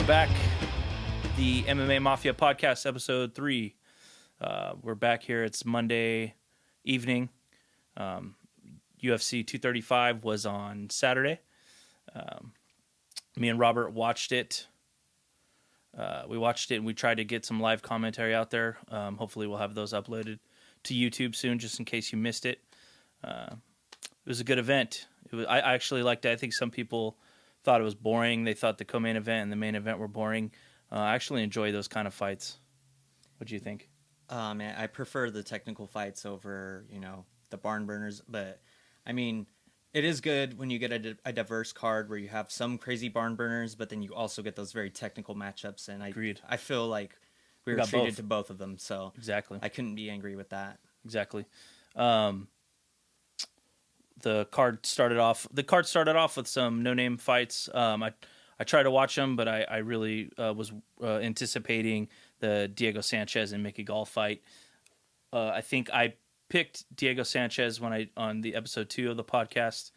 we're back. The MMA Mafia podcast, episode 3. We're back here. It's Monday evening. UFC 235 was on Saturday. Me and Robert watched it. We watched it and we tried to get some live commentary out there. Hopefully we'll have those uploaded to YouTube soon, just in case you missed it. It was a good event. I actually liked it. I think some people thought it was boring. They thought the co-main event and the main event were boring. I actually enjoy those kind of fights. What do you think? Man, I prefer the technical fights over, the barn burners. But, I mean, it is good when you get a diverse card where you have some crazy barn burners, but then you also get those very technical matchups. And Agreed. I feel like we were treated to both of them. So exactly, I couldn't be angry with that. Exactly. The card started off with some no-name fights. I tried to watch them, but I really was anticipating the Diego Sanchez and Mickey Gall fight. I think I picked Diego Sanchez on the episode 2 of the podcast.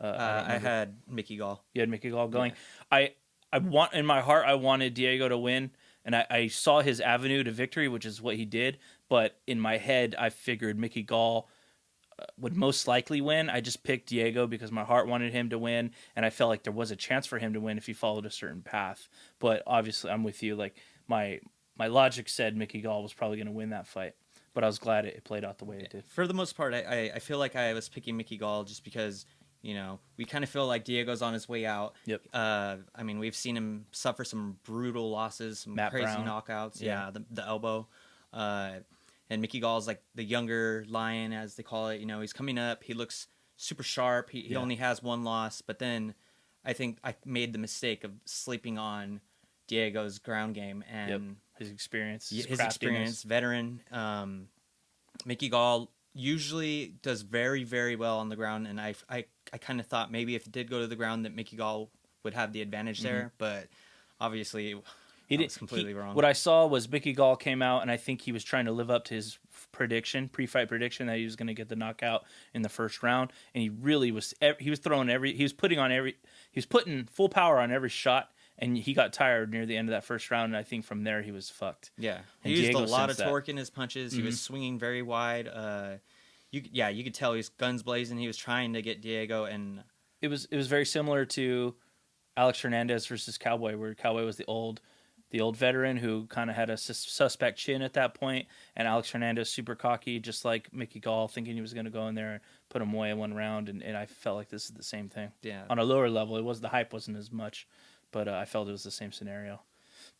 I had Mickey Gall. You had Mickey Gall going. Yeah. In my heart, I wanted Diego to win, and I saw his avenue to victory, which is what he did. But in my head, I figured Mickey Gall would most likely win. I just picked Diego because my heart wanted him to win, and I felt like there was a chance for him to win if he followed a certain path. But obviously, I'm with you. Like my logic said Mickey Gall was probably going to win that fight, but I was glad it played out the way it did. For the most part, I feel like I was picking Mickey Gall just because, we kind of feel like Diego's on his way out. Yep. I mean, we've seen him suffer some brutal losses, some Matt crazy Brown. knockouts. Yeah, the elbow. And Mickey Gall is like the younger lion, as they call it. He's coming up. He looks super sharp. He only has one loss. But then I think I made the mistake of sleeping on Diego's ground game. And his experience. His experience, veteran. Mickey Gall usually does very, very well on the ground. And I kind of thought maybe if it did go to the ground that Mickey Gall would have the advantage there. But obviously He was completely wrong. What I saw was Mickey Gall came out, and I think he was trying to live up to his pre-fight prediction that he was going to get the knockout in the first round, and he really was. He was putting full power on every shot, and he got tired near the end of that first round, and I think from there he was fucked. Yeah, and he used Diego a lot of sensed torque in his punches. He was swinging very wide. You could tell he was guns blazing. He was trying to get Diego, and it was very similar to Alex Hernandez versus Cowboy, where Cowboy was the old veteran who kind of had a suspect chin at that point, and Alex Hernandez super cocky, just like Mickey Gall, thinking he was going to go in there and put him away in one round, and I felt like this is the same thing. Yeah. On a lower level, the hype wasn't as much, but I felt it was the same scenario.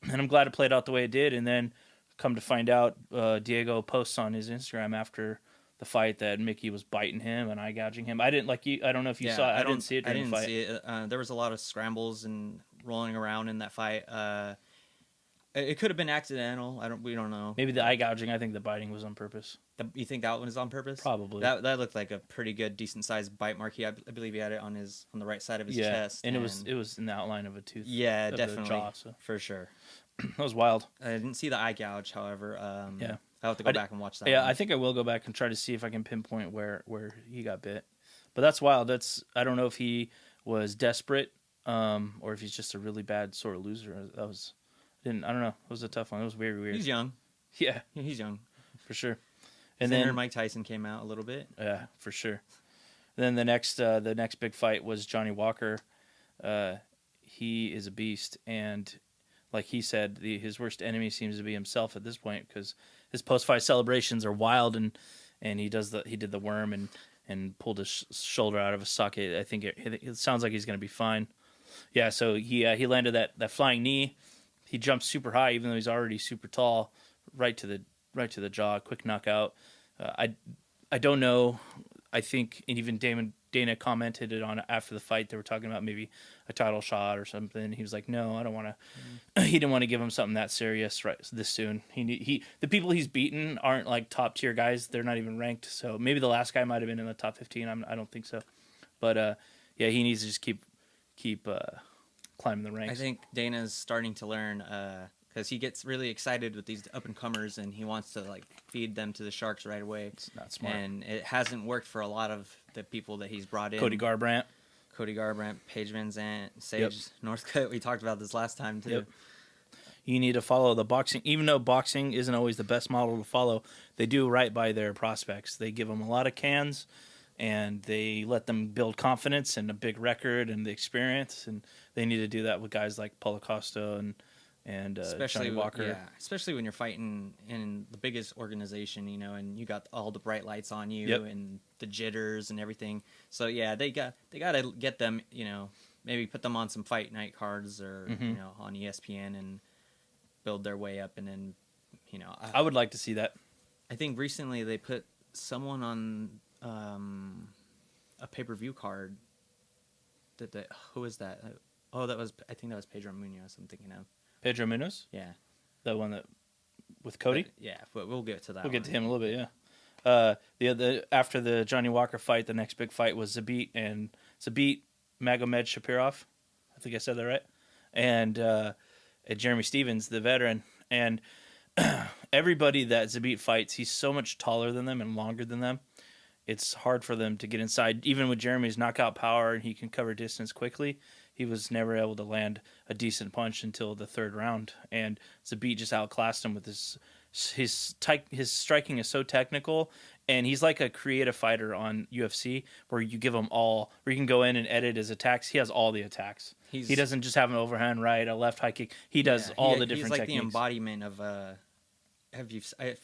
And I'm glad it played out the way it did, and then come to find out, Diego posts on his Instagram after the fight that Mickey was biting him and eye gouging him. I don't know if you saw it. I didn't see it during the fight. I didn't see it. There was a lot of scrambles and rolling around in that fight. It could have been accidental. We don't know. Maybe the eye gouging. I think the biting was on purpose. You think that one is on purpose? Probably. That looked like a pretty good, decent sized bite mark. I believe he had it on the right side of his chest. And it was in the outline of a tooth. Yeah, of definitely. The jaw, so. For sure. That was wild. I didn't see the eye gouge, however. Yeah. I'll have to go back and watch that. Yeah, one. I think I will go back and try to see if I can pinpoint where he got bit. But that's wild. I don't know if he was desperate, or if he's just a really bad sort of loser. I don't know. It was a tough one. It was very weird. He's young. Yeah, he's young for sure. And Senator then Mike Tyson came out a little bit. Yeah, for sure. Then the next big fight was Johnny Walker. He is a beast, and like he said, his worst enemy seems to be himself at this point, because his post-fight celebrations are wild, and he did the worm and pulled his shoulder out of a socket. I think it sounds like he's going to be fine. Yeah, so he landed that flying knee. He jumped super high, even though he's already super tall, right to the jaw. Quick knockout. I don't know. I think even Dana commented it on after the fight. They were talking about maybe a title shot or something. He was like, "No, I don't want to." He didn't want to give him something that serious right this soon. The people he's beaten aren't like top tier guys. They're not even ranked. So maybe the last guy might have been in the top 15. I don't think so. But yeah, he needs to just keep climbing the ranks. I think Dana's starting to learn because he gets really excited with these up and comers, and he wants to like feed them to the sharks right away. It's not smart. And it hasn't worked for a lot of the people that he's brought in. Cody Garbrandt. Cody Garbrandt, Paige Van Zandt, Sage Yep. Northcutt. We talked about this last time too. Yep. You need to follow the boxing, even though boxing isn't always the best model to follow. They do right by their prospects. They give them a lot of cans, and they let them build confidence and a big record and the experience. And they need to do that with guys like Paulo Costa and Johnny Walker. Yeah, especially when you're fighting in the biggest organization, you know, and you got all the bright lights on you Yep. and the jitters and everything. So yeah, they got to get them, you know, maybe put them on some fight night cards or you know, on ESPN and build their way up. And then, you know, I would like to see that. I think recently they put someone on a pay-per-view card. Who is that? I think that was Pedro Munoz. I'm thinking of. Pedro Munoz, Yeah. the one that with Cody. But we'll get to that. We'll get to him a little bit, yeah. After the Johnny Walker fight, the next big fight was Zabit Magomed Shapirov. I think I said that right. And Jeremy Stevens, the veteran. And everybody that Zabit fights, he's so much taller than them and longer than them. It's hard for them to get inside. Even with Jeremy's knockout power and he can cover distance quickly, he was never able to land a decent punch until the third round. And Zabit just outclassed him with his striking is so technical, and he's like a creative fighter on UFC where you give him all, where you can go in and edit his attacks. He has all the attacks. He doesn't just have an overhand right, a left high kick. He does all the different techniques. He's like the embodiment of I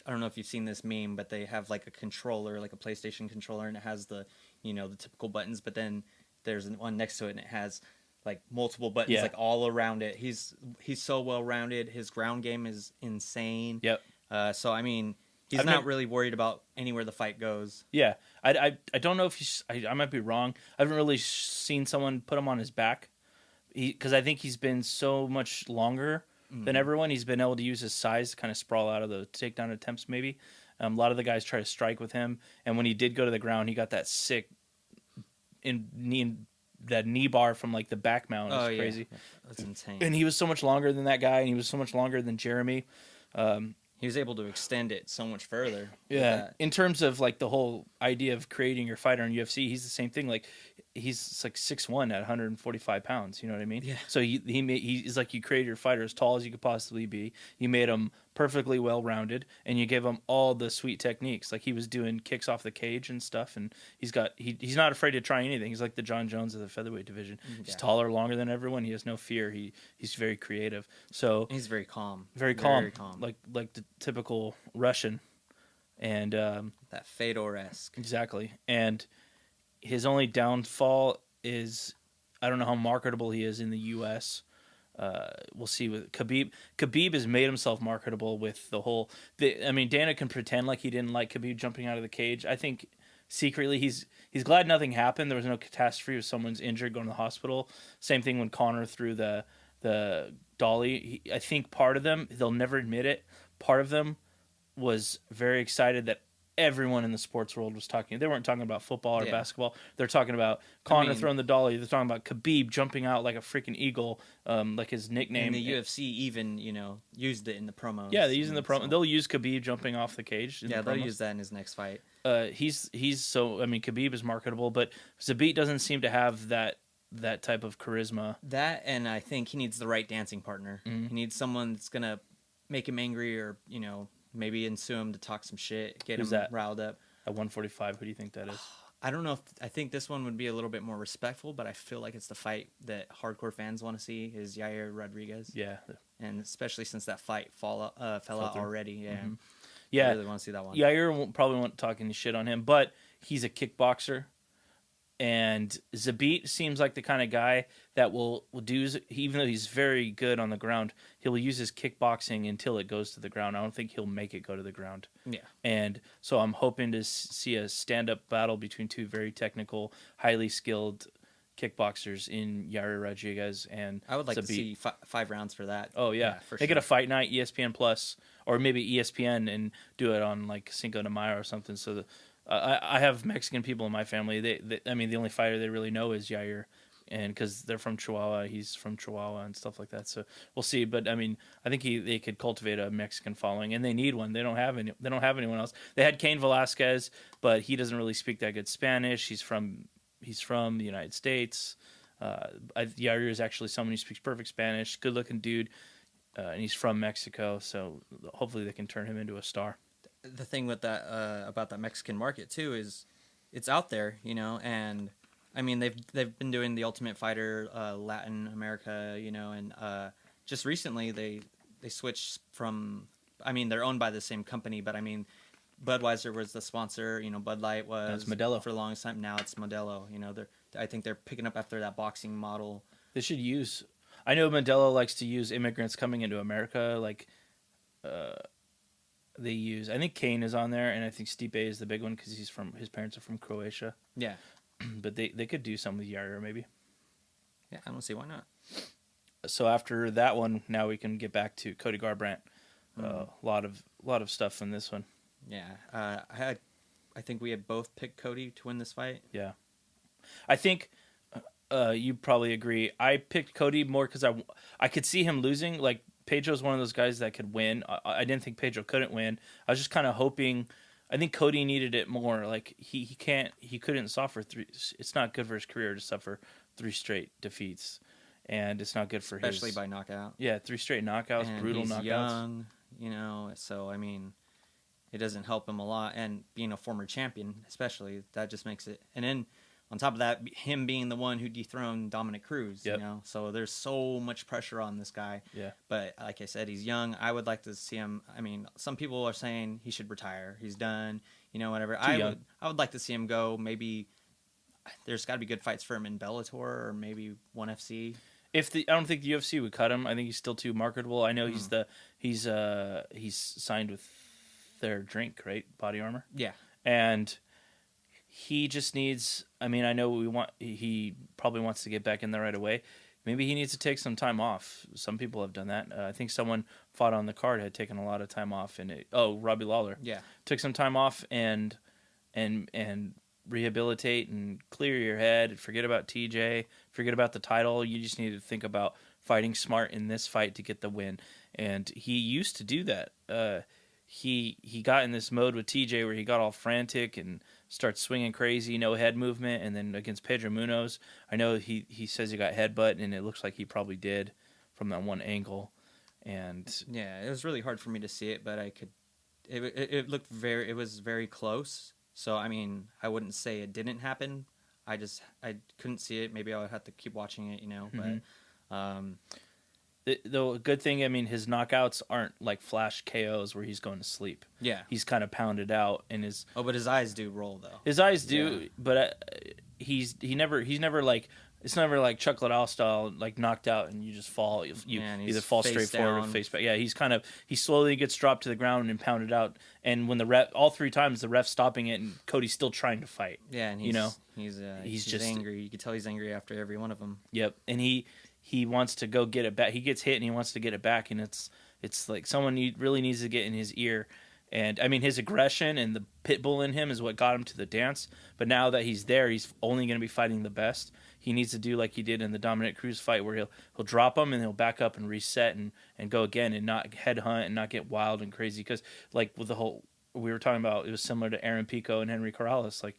don't know if you've seen this meme, but they have like a controller, like a PlayStation controller, and it has the, you know, the typical buttons, but then there's one next to it and it has like multiple buttons like all around it. He's so well rounded. His ground game is insane. Yep. So I mean, he's not really worried about anywhere the fight goes. Yeah. I don't know if he's, I might be wrong. I haven't really seen someone put him on his back, because I think he's been so much longer than everyone. He's been able to use his size to kind of sprawl out of the takedown attempts maybe. A lot of the guys try to strike with him, and when he did go to the ground, he got that sick knee bar from like the back mount. It was crazy. That's insane. And he was so much longer than that guy, and he was so much longer than Jeremy. He was able to extend it so much further. Yeah, in terms of like the whole idea of creating your fighter in UFC, he's the same thing. Like he's like 6'1" at 145 pounds. You know what I mean? Yeah. So he's like, you created your fighter as tall as you could possibly be. You made him perfectly well rounded, and you gave him all the sweet techniques. Like he was doing kicks off the cage and stuff, and he's not afraid to try anything. He's like the John Jones of the featherweight division. He's taller, longer than everyone. He has no fear. He's very creative. So he's very calm. Very calm. Like the typical Russian. And that Fedor-esque. Exactly. And his only downfall is, I don't know how marketable he is in the U.S. We'll see with Khabib. Khabib has made himself marketable with the whole. Dana can pretend like he didn't like Khabib jumping out of the cage. I think secretly he's glad nothing happened. There was no catastrophe. If someone's injured, going to the hospital. Same thing when Conor threw the dolly. I think part of them, they'll never admit it, part of them was very excited that everyone in the sports world was talking. They weren't talking about football or basketball. They're talking about Conor throwing the dolly. They're talking about Khabib jumping out like a freaking eagle, like his nickname. And the UFC even, used it in the promos. Yeah, they're using the promo. So. They'll use Khabib jumping off the cage. They'll use that in his next fight. Khabib is marketable, but Zabit doesn't seem to have that type of charisma. That, and I think he needs the right dancing partner. Mm-hmm. He needs someone that's gonna make him angry, or maybe ensue him to talk some shit, get him riled up. At 145, who do you think that is? I don't know. I think this one would be a little bit more respectful, but I feel like it's the fight that hardcore fans want to see is Yair Rodriguez. Yeah, and especially since that fight fell out already. Yeah, mm-hmm. Yeah. I really want to see that one. Yair probably won't talk any shit on him, but he's a kickboxer. And Zabit seems like the kind of guy that will do, even though he's very good on the ground, he'll use his kickboxing until it goes to the ground. I don't think he'll make it go to the ground. Yeah. And so I'm hoping to see a stand-up battle between two very technical, highly skilled kickboxers in Yair Rodriguez and I would like Zabit. to see 5 rounds for that. Oh, yeah. For They get a fight night, ESPN Plus, or maybe ESPN, and do it on like Cinco de Mayo or something. So I have Mexican people in my family. The only fighter they really know is Yair, and because they're from Chihuahua, he's from Chihuahua and stuff like that. So we'll see. But I think they could cultivate a Mexican following, and they need one. They don't have anyone else. They had Cain Velasquez, but he doesn't really speak that good Spanish. He's from he's from the United States. Yair is actually someone who speaks perfect Spanish, good looking dude, and he's from Mexico. So hopefully they can turn him into a star. The thing with that about that Mexican market too is it's out there, and I mean they've been doing the Ultimate Fighter Latin America, and just recently they switched from. I mean they're owned by the same company, but I mean Budweiser was the sponsor, Bud Light was Modelo for the longest time. Now it's Modelo. I think they're picking up after that boxing model. They should use. I know Modelo likes to use immigrants coming into America, like they use. I think Kane is on there, and I think Stipe is the big one because his parents are from Croatia. Yeah, but they could do some with Yair maybe. Yeah, I don't see why not. So after that one, now we can get back to Cody Garbrandt. A lot of stuff in this one. Yeah, I think we had both picked Cody to win this fight. Yeah, I think you probably agree. I picked Cody more because I could see him losing. Like Pedro's one of those guys that could win. I didn't think Pedro couldn't win. I was just kind of hoping. I think Cody needed it more. Like he couldn't suffer 3. It's not good for his career to suffer 3 straight defeats, and it's not good for especially by knockout. Yeah, 3 straight knockouts, and brutal he's knockouts. Young, so I mean, it doesn't help him a lot. And being a former champion, especially, that just makes it. And then on top of that, him being the one who dethroned Dominic Cruz, Yep. So there's so much pressure on this guy. Yeah. But like I said, he's young. I would like to see him. I mean, some people are saying he should retire. He's done. Whatever. I would like to see him go. Maybe there's got to be good fights for him in Bellator or maybe ONE FC. I don't think the UFC would cut him. I think he's still too marketable. I know he's signed with their drink, right? Body Armor. Yeah. And he just needs. I mean, I know he probably wants to get back in there right away. Maybe he needs to take some time off. Some people have done that. I think someone fought on the card had taken a lot of time off, and Robbie Lawler. Yeah. Took some time off and rehabilitate and clear your head. Forget about TJ. Forget about the title. You just need to think about fighting smart in this fight to get the win. And he used to do that. He got in this mode with TJ where he got all frantic and starts swinging crazy, no head movement. And then against Pedro Munoz, I know he says he got headbutt, and it looks like he probably did from that one angle. And yeah, it was really hard for me to see it, but I could. It looked it was very close. So I mean, I wouldn't say it didn't happen. I couldn't see it. Maybe I would have to keep watching it, Mm-hmm. But the good thing, I mean, his knockouts aren't like flash KOs where he's going to sleep. Yeah, he's kind of pounded out, and but his eyes do roll though. His eyes do, yeah. But he's never like. It's never like Chuck Liddell style, like knocked out and you just fall. You either fall straight forward or face back. Yeah, he slowly gets dropped to the ground and pounded out. And when all 3 times the ref's stopping it, and Cody's still trying to fight. Yeah, and he's just angry. You can tell he's angry after every one of them. Yep, and he wants to go get it back. He gets hit and he wants to get it back, and it's like someone really needs to get in his ear. And I mean, his aggression and the pit bull in him is what got him to the dance. But now that he's there, he's only going to be fighting the best. He needs to do like he did in the Dominic Cruz fight, where he'll drop him and he'll back up and reset and go again and not headhunt and not get wild and crazy. Because like with the whole we were talking about, it was similar to Aaron Pico and Henry Corrales. Like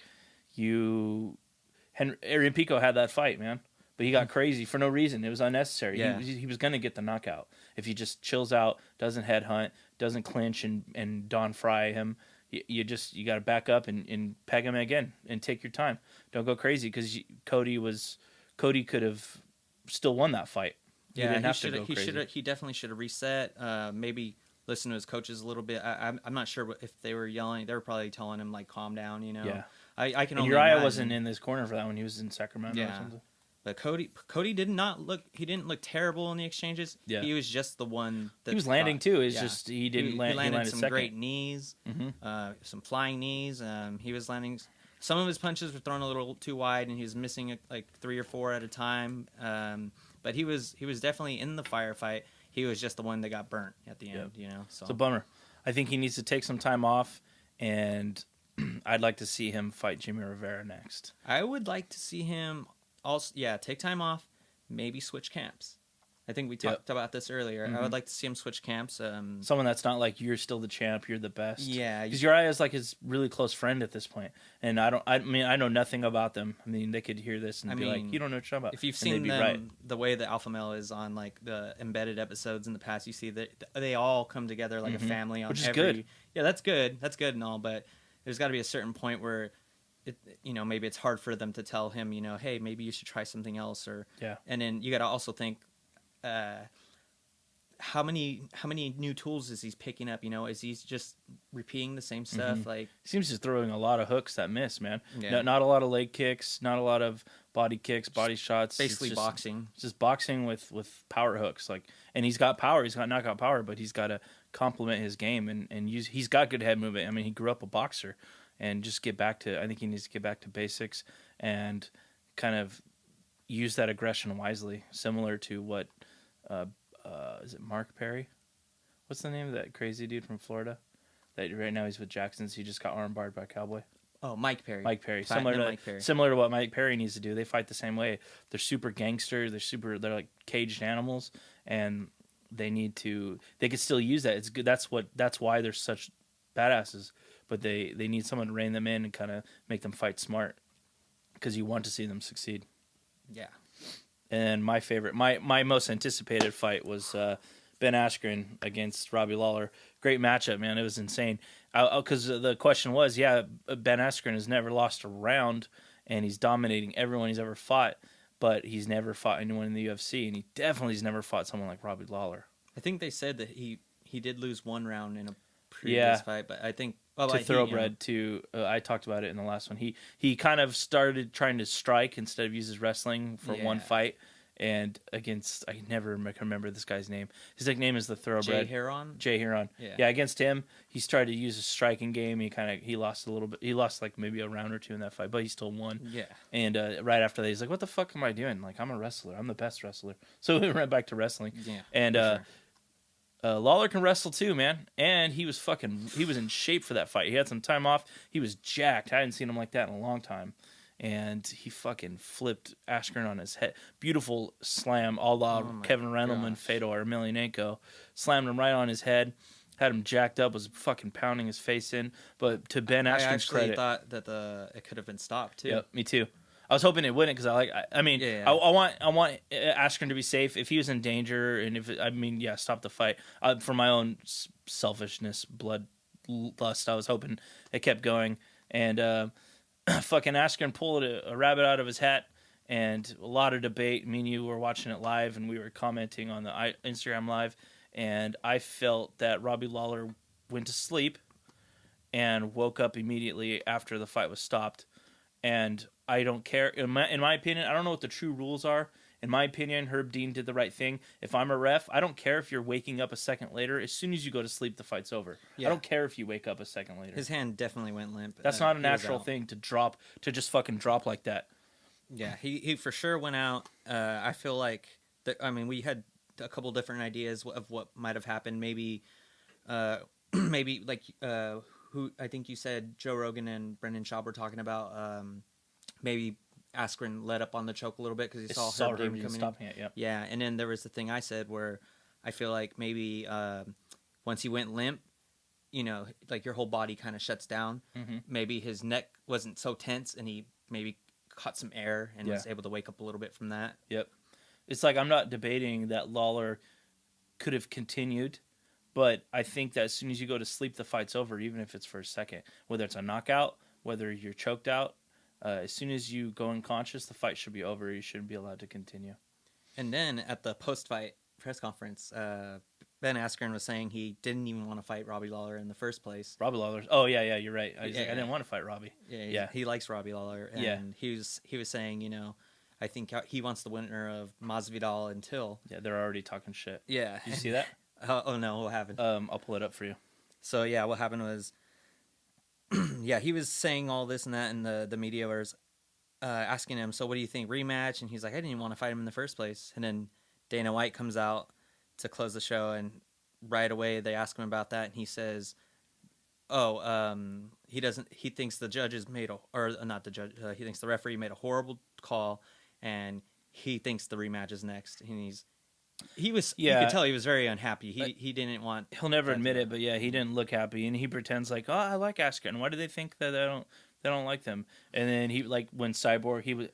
Aaron Pico had that fight, man. But he got crazy for no reason. It was unnecessary. Yeah. He was going to get the knockout. If he just chills out, doesn't headhunt, doesn't clinch and Don Fry him, you got to back up and peg him again and take your time. Don't go crazy because Cody could have still won that fight. He definitely should have reset. Maybe listen to his coaches a little bit. I'm not sure if they were yelling. They were probably telling him like calm down. Yeah. I can. And only Uriah imagine. Wasn't in this corner for that one. He was in Sacramento or something. But Cody did not look. He didn't look terrible in the exchanges. Yeah. He was just the one that he was landing too. It's just he didn't land. He landed some second. great knees, some flying knees. He was landing. Some of his punches were thrown a little too wide, and he was missing like 3 or 4 at a time. But he was definitely in the firefight. He was just the one that got burnt at the end. So it's a bummer. I think he needs to take some time off, and I'd like to see him fight Jimmy Rivera next. I would like to see him. Also, take time off, maybe switch camps. I think we talked about this earlier. I would like to see him switch camps. Someone that's not like, you're still the champ, you're the best. Yeah, because Uriah is like his really close friend at this point, and I mean, I know nothing about them. I mean, they could hear this and be like, you don't know what you're talking about. If you've seen them, the way the alpha male is on like the embedded episodes in the past, you see that they all come together like a family on, which is good. Yeah, that's good and all, but there's got to be a certain point where maybe it's hard for them to tell him, hey, maybe you should try something else, or and then you got to also think, how many new tools is he picking up? Is he just repeating the same stuff? Like, he seems to be throwing a lot of hooks that miss, man. Yeah. Not a lot of leg kicks, not a lot of body kicks, body shots. Basically boxing. It's just boxing with power hooks. Like, and he's got power. He's got knockout power, but he's got to complement his game and use. He's got good head movement. I mean, he grew up a boxer, and just get back to. I think he needs to get back to basics and kind of use that aggression wisely, similar to what. Is it Mark Perry? What's the name of that crazy dude from Florida? That right now he's with Jackson's. He just got armbarred by a cowboy. Oh, Mike Perry. Mike Perry. Similar to what Mike Perry needs to do. They fight the same way. They're super gangster. They're like caged animals, and they could still use that. It's good. That's why they're such badasses. But they need someone to rein them in and kind of make them fight smart, because you want to see them succeed. Yeah. And my favorite, my most anticipated fight was Ben Askren against Robbie Lawler. Great matchup, man. It was insane. Because the question was, Ben Askren has never lost a round, and he's dominating everyone he's ever fought, but he's never fought anyone in the UFC, and he definitely has never fought someone like Robbie Lawler. I think they said that he did lose one round in a previous fight, but I think... Thoroughbred too. I talked about it in the last one. He kind of started trying to strike instead of use his wrestling for one fight, and against I never remember this guy's name. His nickname is the Thoroughbred. Jay Heron. Yeah. Against him, he started to use his striking game. He lost a little bit. He lost like maybe a round or two in that fight, but he still won. Yeah. And right after that, he's like, "What the fuck am I doing? Like, I'm a wrestler. I'm the best wrestler." So we went back to wrestling. Yeah. And Lawler can wrestle too, man, and he was in shape for that fight. He had some time off. He was jacked. I hadn't seen him like that in a long time, and he fucking flipped Askren on his head. Beautiful slam, a la Kevin Randleman, Fedor Emelianenko. Slammed him right on his head. Had him jacked up. Was fucking pounding his face in. But to Ben Askren's credit, I actually thought that it could have been stopped too. Yep, me too. I was hoping it wouldn't, because I want Askren to be safe. If he was in danger, and stop the fight. For my own selfishness, bloodlust, I was hoping it kept going. And fucking Askren pulled a rabbit out of his hat, and a lot of debate. Me and you were watching it live, and we were commenting on the Instagram live, and I felt that Robbie Lawler went to sleep and woke up immediately after the fight was stopped. And I don't care. In my opinion, I don't know what the true rules are. In my opinion, Herb Dean did the right thing. If I'm a ref, I don't care if you're waking up a second later. As soon as you go to sleep, the fight's over. Yeah. I don't care if you wake up a second later. His hand definitely went limp. That's not a natural thing to just fucking drop like that. Yeah, he for sure went out. I feel like, we had a couple different ideas of what might have happened. Maybe like... who I think you said Joe Rogan and Brendan Schaub were talking about, maybe Askren let up on the choke a little bit because he saw Herb Dean coming in. It. Yep. Yeah, and then there was the thing I said where I feel like maybe once he went limp, like your whole body kind of shuts down. Mm-hmm. Maybe his neck wasn't so tense, and he maybe caught some air and was able to wake up a little bit from that. Yep. It's like, I'm not debating that Lawler could have continued, but I think that as soon as you go to sleep, the fight's over, even if it's for a second. Whether it's a knockout, whether you're choked out, as soon as you go unconscious, the fight should be over. You shouldn't be allowed to continue. And then at the post-fight press conference, Ben Askren was saying he didn't even want to fight Robbie Lawler in the first place. Robbie Lawler. Oh, yeah, you're right. I didn't want to fight Robbie. Yeah. He likes Robbie Lawler. And he was saying, I think he wants the winner of Masvidal until... Yeah, they're already talking shit. Yeah. Did you see that? Oh, no, what happened? I'll pull it up for you. So, what happened was... he was saying all this and that, and the media was asking him, so what do you think, rematch? And he's like, I didn't even want to fight him in the first place. And then Dana White comes out to close the show, and right away they ask him about that, and he says, he thinks the judges made he thinks the referee made a horrible call, and he thinks the rematch is next. And He was. Yeah. You could tell he was very unhappy. He didn't want. He'll never admit it, but yeah, he didn't look happy, and he pretends like, oh, I like Askren. Why do they think that they don't like them? And then he like when Cyborg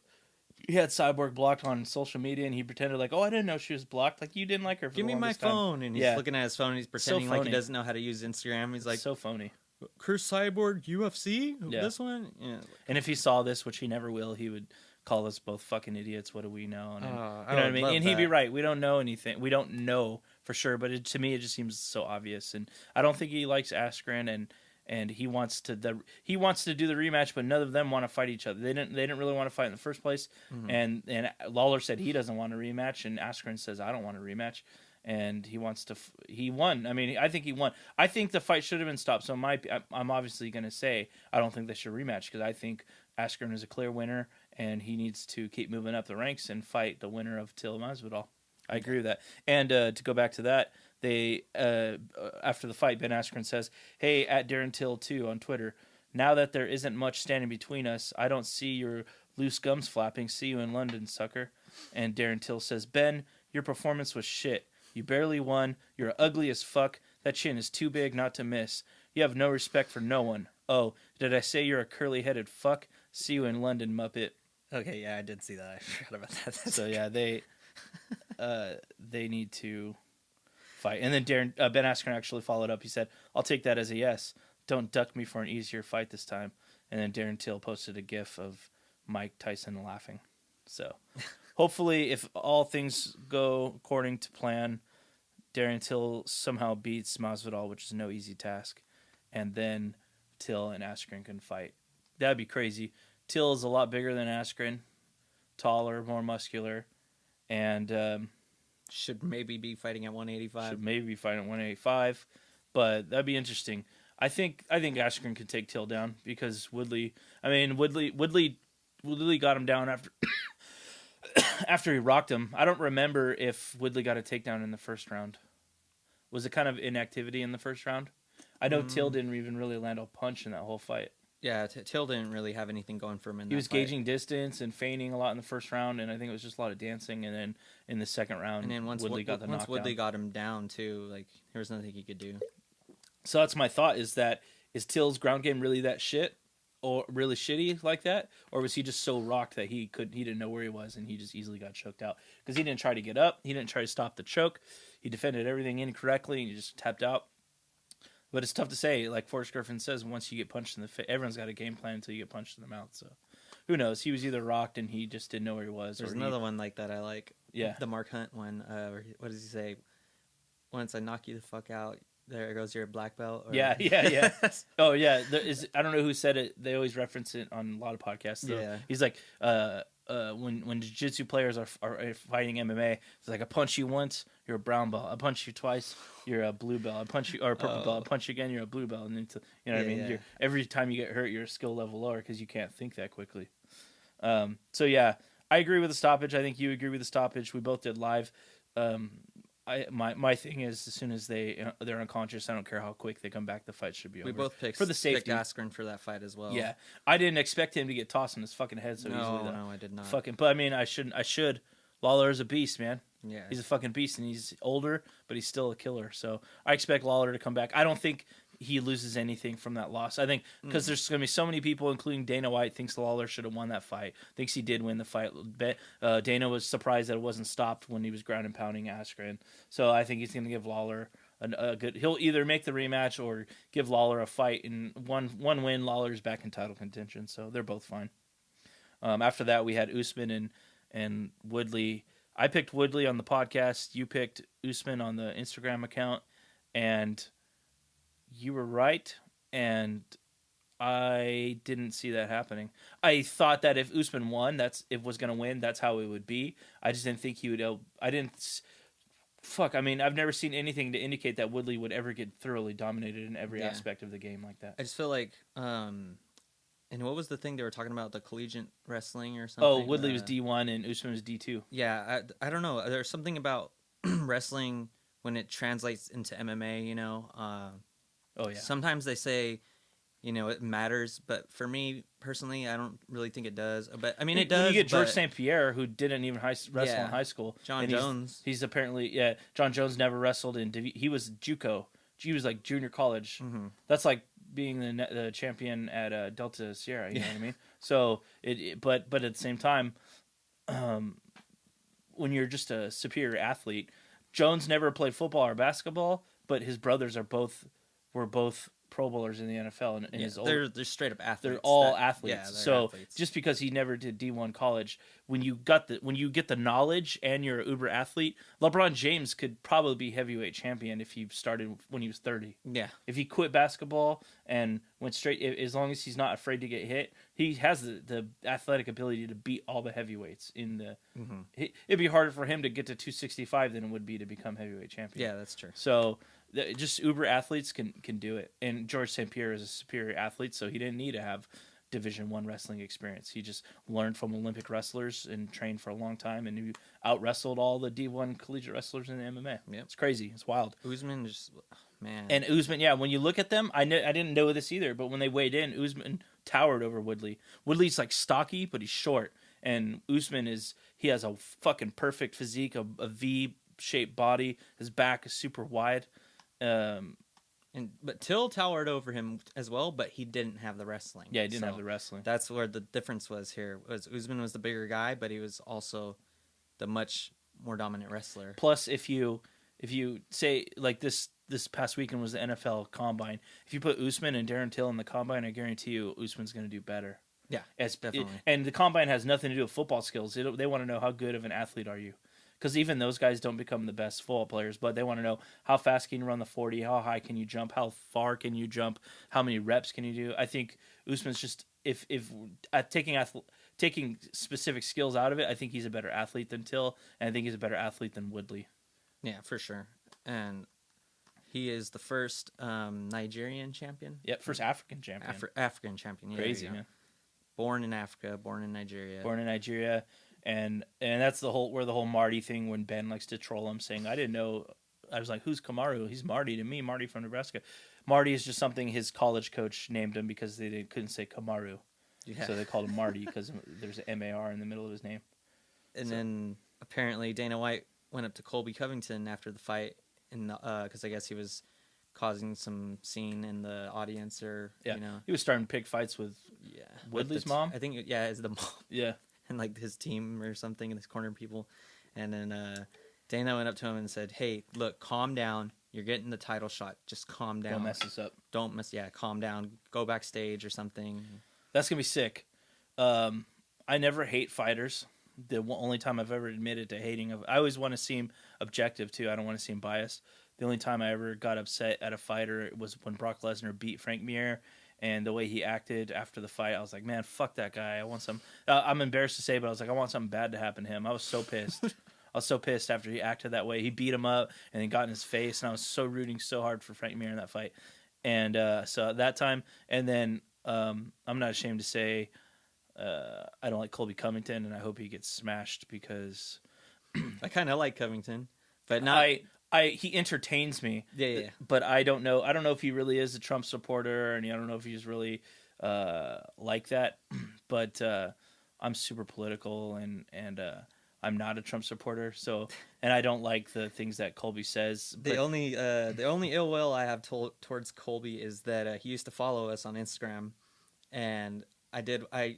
he had Cyborg blocked on social media, and he pretended like, oh, I didn't know she was blocked. Like you didn't like her. For Give me my phone, and he's looking at his phone. And he's pretending like he doesn't know how to use Instagram. He's like, so phony. Curse Cyborg UFC. Yeah. This one. Yeah. And if he saw this, which he never will, he would call us both fucking idiots. What do we know? And, you know what I mean? And he'd be right. We don't know anything. We don't know for sure, but to me, it just seems so obvious. And I don't think he likes Askren, and he wants to do the rematch, but none of them want to fight each other. They didn't really want to fight in the first place. Mm-hmm. And Lawler said he doesn't want a rematch, and Askren says I don't want a rematch. And he wants to. He won. I mean, I think he won. I think the fight should have been stopped. So I'm obviously going to say I don't think they should rematch because I think Askren is a clear winner, and he needs to keep moving up the ranks and fight the winner of Till Masvidal. I agree with that. And to go back to that, they after the fight, Ben Askren says, "Hey, at Darren Till 2 on Twitter. Now that there isn't much standing between us, I don't see your loose gums flapping. See you in London, sucker." And Darren Till says, "Ben, your performance was shit. You barely won. You're ugly as fuck. That chin is too big not to miss. You have no respect for no one. Oh, did I say you're a curly-headed fuck? See you in London, Muppet." Okay, yeah, I did see that. I forgot about that. So yeah, they need to fight. And then Ben Askren actually followed up. He said, "I'll take that as a yes. Don't duck me for an easier fight this time." And then Darren Till posted a gif of Mike Tyson laughing. So hopefully, if all things go according to plan, Darren Till somehow beats Masvidal, which is no easy task, and then Till and Askren can fight. That'd be crazy. Till is a lot bigger than Askren, taller, more muscular, and should maybe be fighting at 185. Should maybe be fighting at 185, but that'd be interesting. I think Askren could take Till down because Woodley got him down after after he rocked him. I don't remember if Woodley got a takedown in the first round. Was it kind of inactivity in the first round? I know Till didn't even really land a punch in that whole fight. Yeah, Till didn't really have anything going for him in that He was fight. gauging distance and feigning a lot in the first round, and I think it was just a lot of dancing. And then in the second round, and then once Woodley got the knockdown. Once Woodley got him down, too, like there was nothing he could do. So that's my thought: is Till's ground game really that shit, or really shitty like that, or was he just so rocked that he didn't know where he was and he just easily got choked out? Because he didn't try to get up, he didn't try to stop the choke, he defended everything incorrectly, and he just tapped out. But it's tough to say. Like Forrest Griffin says, once you get punched in the face, everyone's got a game plan until you get punched in the mouth. So who knows? He was either rocked and he just didn't know where he was. There's another one like that I like. Yeah. The Mark Hunt one. What does he say? Once I knock you the fuck out, there goes your black belt. Or... Yeah. Oh, yeah. I don't know who said it. They always reference it on a lot of podcasts. So yeah. He's like, when jiu-jitsu players are fighting MMA, it's like I punch you once, you're a brown belt. I punch you twice, you're a blue belt. I punch you or a purple belt. I punch you again, you're a blue belt. And then you know what I mean? Yeah. Every time you get hurt, you're a skill level lower because you can't think that quickly. So yeah, I agree with the stoppage. I think you agree with the stoppage. We both did live. My thing is, as soon as they're unconscious, I don't care how quick they come back. The fight should be over. We both picked for the safety. Askren for that fight as well. Yeah, I didn't expect him to get tossed in his fucking head so easily. No, I did not. But I mean, I should. Lawler is a beast, man. Yeah, he's a fucking beast, and he's older, but he's still a killer. So I expect Lawler to come back. I don't think he loses anything from that loss. I think because there's going to be so many people, including Dana White, thinks Lawler should have won that fight. Thinks he did win the fight. Dana was surprised that it wasn't stopped when he was ground and pounding Askren. So I think he's going to give Lawler a good. He'll either make the rematch or give Lawler a fight. And one win, Lawler's back in title contention. So they're both fine. After that, we had Usman and Woodley. I picked Woodley on the podcast. You picked Usman on the Instagram account, and you were right, and I didn't see that happening. I thought that if Usman won, was going to win, that's how it would be. I just didn't think he would. I mean, I've never seen anything to indicate that Woodley would ever get thoroughly dominated in every aspect of the game like that. I just feel like, and what was the thing they were talking about? The collegiate wrestling or something? Oh, Woodley was D1 and Usman was D2. Yeah, I don't know. There's something about wrestling when it translates into MMA, you know. Oh yeah. Sometimes they say it matters. But for me personally, I don't really think it does. But I mean, it When does. you get George but St. Pierre, who didn't even wrestle in high school, John and Jones. he's apparently John Jones never wrestled in. He was JUCO. He was like junior college. Mm-hmm. That's like being the champion at Delta Sierra. You know what I mean? So but at the same time, when you're just a superior athlete, Jones never played football or basketball, but his brothers were both Pro Bowlers in the NFL. And they're straight up athletes. They're all athletes. Yeah, so athletes. Just because he never did D1 college, when you get the knowledge and you're an uber athlete, LeBron James could probably be heavyweight champion if he started when he was 30. Yeah. If he quit basketball and went straight, as long as he's not afraid to get hit, he has the athletic ability to beat all the heavyweights in the. Mm-hmm. It'd be harder for him to get to 265 than it would be to become heavyweight champion. Yeah, that's true. So just uber athletes can do it, and George St. Pierre is a superior athlete, so he didn't need to have Division I wrestling experience. He just learned from Olympic wrestlers and trained for a long time, and he out wrestled all the D1 collegiate wrestlers in the MMA. Yep. It's crazy. It's wild. Usman man. And Usman, when you look at them, I didn't know this either, but when they weighed in, Usman towered over Woodley. Woodley's like stocky, but he's short, and Usman he has a fucking perfect physique, a V-shaped body. His back is super wide. But Till towered over him as well, but he didn't have the wrestling. Yeah, he didn't have the wrestling. That's where the difference was here. Usman was the bigger guy, but he was also the much more dominant wrestler. Plus, if you say like this past weekend was the NFL Combine, if you put Usman and Darren Till in the Combine, I guarantee you Usman's going to do better. Yeah, definitely. And the Combine has nothing to do with football skills. They want to know how good of an athlete are you. Because even those guys don't become the best football players, but they want to know how fast can you run the 40, how high can you jump, how far can you jump, how many reps can you do. I think Usman's just if taking specific skills out of it, I think he's a better athlete than Till, and I think he's a better athlete than Woodley. Yeah, for sure. And he is the first Nigerian champion. Yep, first African champion. African champion. Yeah, crazy, man. Born in Africa, born in Nigeria. And that's where the whole Marty thing, when Ben likes to troll him, saying, I didn't know. I was like, who's Kamaru? He's Marty to me, Marty from Nebraska. Marty is just something his college coach named him because they couldn't say Kamaru. Yeah. So they called him Marty because there's an M-A-R in the middle of his name. And then apparently Dana White went up to Colby Covington after the fight because I guess he was causing some scene in the audience He was starting to pick fights with Woodley's mom. I think, it's the mom. Yeah. And like his team or something, and his corner people. And then Dana went up to him and said, hey, look, calm down. You're getting the title shot. Just calm down. Don't mess this up. Calm down. Go backstage or something. That's going to be sick. I never hate fighters. The only time I've ever admitted to hating I always want to seem objective too. I don't want to seem biased. The only time I ever got upset at a fighter was when Brock Lesnar beat Frank Mir. And the way he acted after the fight, I was like, man, fuck that guy. I want some... I'm embarrassed to say, but I was like, I want something bad to happen to him. I was so pissed. I was so pissed after he acted that way. He beat him up and then got in his face, and I was so rooting so hard for Frank Mir in that fight. And so that time, and then I'm not ashamed to say I don't like Colby Covington, and I hope he gets smashed because... I kind of like Covington, but not... He entertains me. Yeah. But I don't know. I don't know if he really is a Trump supporter, and I don't know if he's really like that. But I'm super political, and I'm not a Trump supporter. So, and I don't like the things that Colby says. The only ill will I have towards Colby is that he used to follow us on Instagram, and I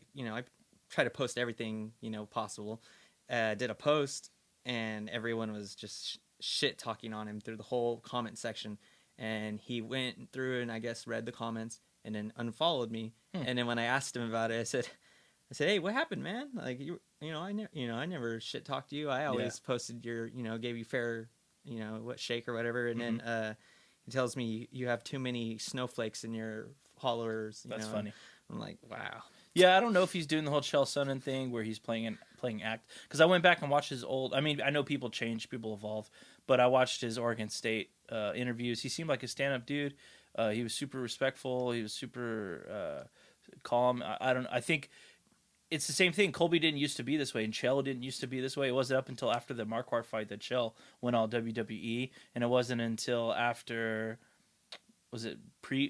try to post everything possible. Did a post, and everyone was just shit talking on him through the whole comment section, and he went through and I guess read the comments and then unfollowed me. And then when I asked him about it, I said, hey, what happened, man? Like I never shit talked to you. I always posted your gave you fair shake or whatever. And then he tells me you have too many snowflakes in your followers. That's funny. I'm like, wow. Yeah, I don't know if he's doing the whole Chael Sonnen thing where he's playing act. Because I went back and watched his old... I mean, I know people change, people evolve. But I watched his Oregon State interviews. He seemed like a stand-up dude. He was super respectful. He was super calm. I think it's the same thing. Colby didn't used to be this way, and Chael didn't used to be this way. It wasn't up until after the Marquardt fight that Chael went all WWE. And it wasn't until after... was it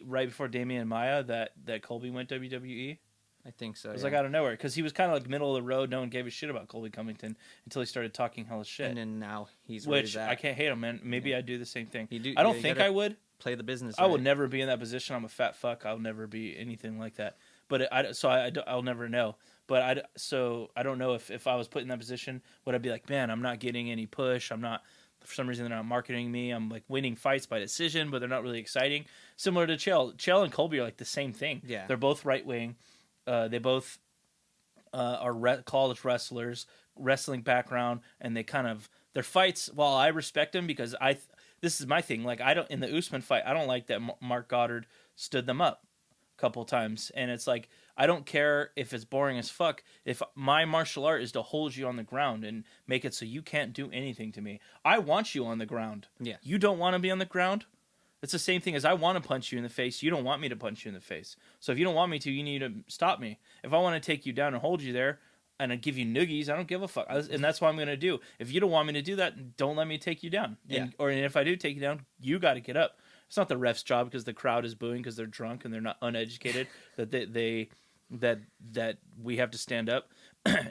right before Damian Maya that Colby went WWE? I think so. It was like out of nowhere because he was kind of like middle of the road. No one gave a shit about Colby Covington until he started talking hella shit. And then now he's where he's at. I can't hate him, man. Maybe I'd do the same thing. You do, I don't think I would. Play the business. I will never be in that position. I'm a fat fuck. I'll never be anything like that. But I'll never know. But I don't know if I was put in that position, would I be like, man, I'm not getting any push. I'm not, for some reason, they're not marketing me. I'm like winning fights by decision, but they're not really exciting. Similar to Chael. Chael and Colby are like the same thing. Yeah. They're both right wing. They both are college wrestlers, wrestling background, and they kind of, their fights, while I respect them because this is my thing. Like, in the Usman fight, I don't like that Mark Goddard stood them up a couple times. And it's like, I don't care if it's boring as fuck. If my martial art is to hold you on the ground and make it so you can't do anything to me, I want you on the ground. Yeah. You don't want to be on the ground? It's the same thing as I want to punch you in the face. You don't want me to punch you in the face. So if you don't want me to, you need to stop me. If I want to take you down and hold you there and I give you noogies, I don't give a fuck. And that's what I'm going to do. If you don't want me to do that, don't let me take you down. Yeah. And if I do take you down, you got to get up. It's not the ref's job because the crowd is booing because they're drunk and they're not uneducated that we have to stand up.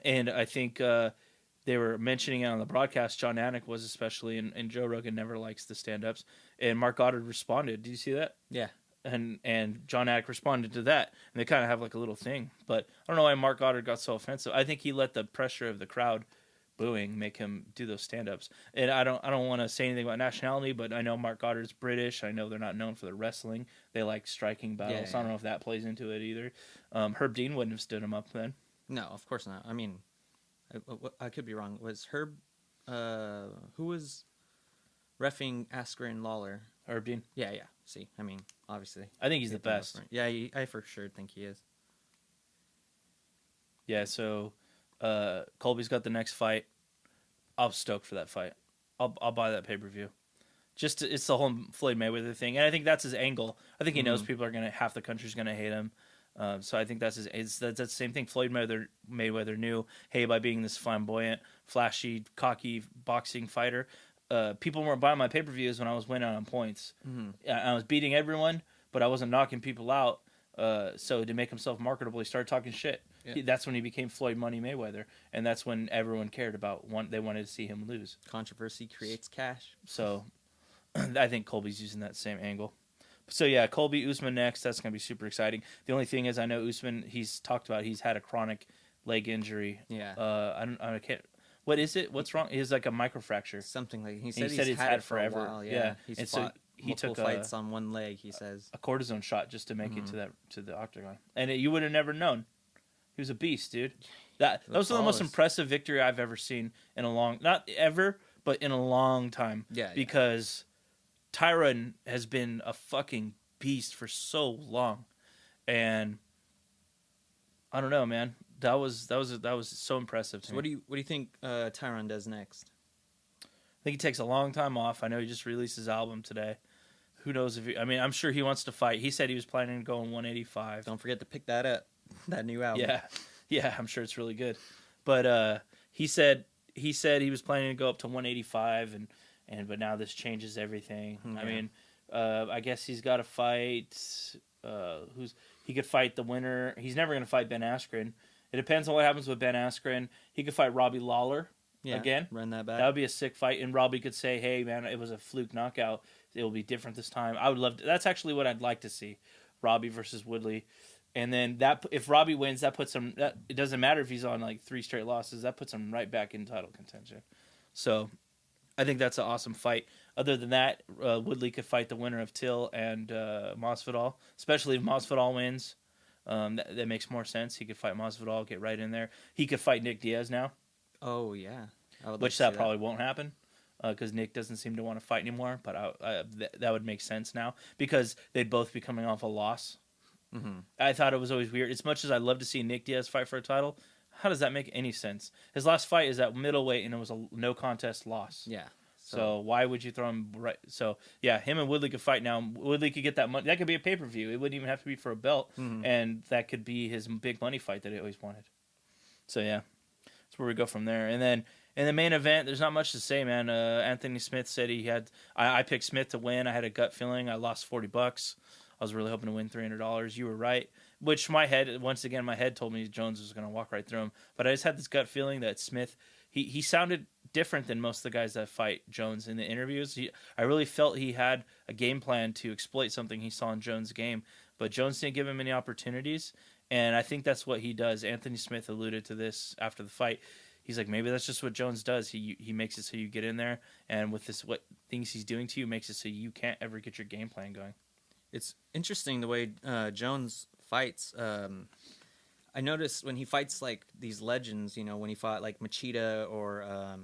And I think they were mentioning it on the broadcast. John Anik was especially, and Joe Rogan never likes the stand-ups. And Mark Goddard responded. Did you see that? Yeah. And John Anik responded to that. And they kind of have like a little thing. But I don't know why Mark Goddard got so offensive. I think he let the pressure of the crowd booing make him do those stand-ups. And I don't want to say anything about nationality, but I know Mark Goddard's British. I know they're not known for their wrestling. They like striking battles. Yeah. I don't know if that plays into it either. Herb Dean wouldn't have stood him up then. No, of course not. I mean, I could be wrong. Was Herb, who was reffing Askren Lawler? Herb Dean. Yeah. See, I mean, obviously. I think he's the best. Yeah, I for sure think he is. Yeah, so Colby's got the next fight. I'm stoked for that fight. I'll buy that pay-per-view. It's the whole Floyd Mayweather thing, and I think that's his angle. I think he knows people are half the country's gonna hate him. So I think that's the same thing. Floyd Mayweather knew, hey, by being this flamboyant, flashy, cocky boxing fighter, people weren't buying my pay-per-views when I was winning on points. I was beating everyone, but I wasn't knocking people out. So to make himself marketable, he started talking shit. Yeah. That's when he became Floyd Money Mayweather, and that's when everyone cared about they wanted to see him lose. Controversy creates cash. So I think Colby's using that same angle. So yeah, Colby Usman next. That's gonna be super exciting. The only thing is, I know Usman. He's talked about he's had a chronic leg injury. Yeah. I can't. What is it? What's wrong? He's like a microfracture. Something like he said. He's had it for a forever. while, yeah. He's fought he took fights on one leg. He says a cortisone shot just to make it to the octagon, and you would have never known. He was a beast, dude. That was the most impressive victory I've ever seen in a long, not ever, but in a long time. Yeah. Because Tyron has been a fucking beast for so long, and I don't know, man. That was so impressive to me. What do you think Tyron does next? I think he takes a long time off. I know he just released his album today. Who knows if I'm sure he wants to fight. He said he was planning to go on 185. Don't forget to pick that up. That new album. Yeah, I'm sure it's really good. But he said he was planning to go up to 185, but now this changes everything. Yeah. I mean, I guess he's got to fight. He could fight the winner. He's never going to fight Ben Askren. It depends on what happens with Ben Askren. He could fight Robbie Lawler again. Run that back. That would be a sick fight, and Robbie could say, "Hey, man, it was a fluke knockout. It will be different this time." I would love to. That's actually what I'd like to see, Robbie versus Woodley. And then if Robbie wins, that puts him. It doesn't matter if he's on like 3 straight losses. That puts him right back in title contention. So, I think that's an awesome fight. Other than that, Woodley could fight the winner of Till and Masvidal. Especially if Masvidal wins, that makes more sense. He could fight Masvidal, get right in there. He could fight Nick Diaz now. Oh yeah, which that probably won't happen because Nick doesn't seem to want to fight anymore. But that would make sense now because they'd both be coming off a loss. Mm-hmm. I thought it was always weird. As much as I'd love to see Nick Diaz fight for a title, how does that make any sense? His last fight is at middleweight, and it was a no contest loss. Yeah. So why would you throw him right? So yeah, him and Woodley could fight now. Woodley could get that money. That could be a pay-per-view. It wouldn't even have to be for a belt, and that could be his big money fight that he always wanted. So yeah, that's where we go from there. And then In the main event, there's not much to say, man. Anthony Smith said he had. I picked Smith to win. I had a gut feeling. I lost $40. I was really hoping to win $300. You were right. Which my head, once again, my head told me Jones was going to walk right through him. But I just had this gut feeling that Smith, he sounded different than most of the guys that fight Jones in the interviews. I really felt he had a game plan to exploit something he saw in Jones' game. But Jones didn't give him any opportunities. And I think that's what he does. Anthony Smith alluded to this after the fight. He's like, maybe that's just what Jones does. He makes it so you get in there. And with this, what things he's doing to you makes it so you can't ever get your game plan going. It's interesting the way Jones fights. I noticed when he fights like these legends, when he fought like Machida or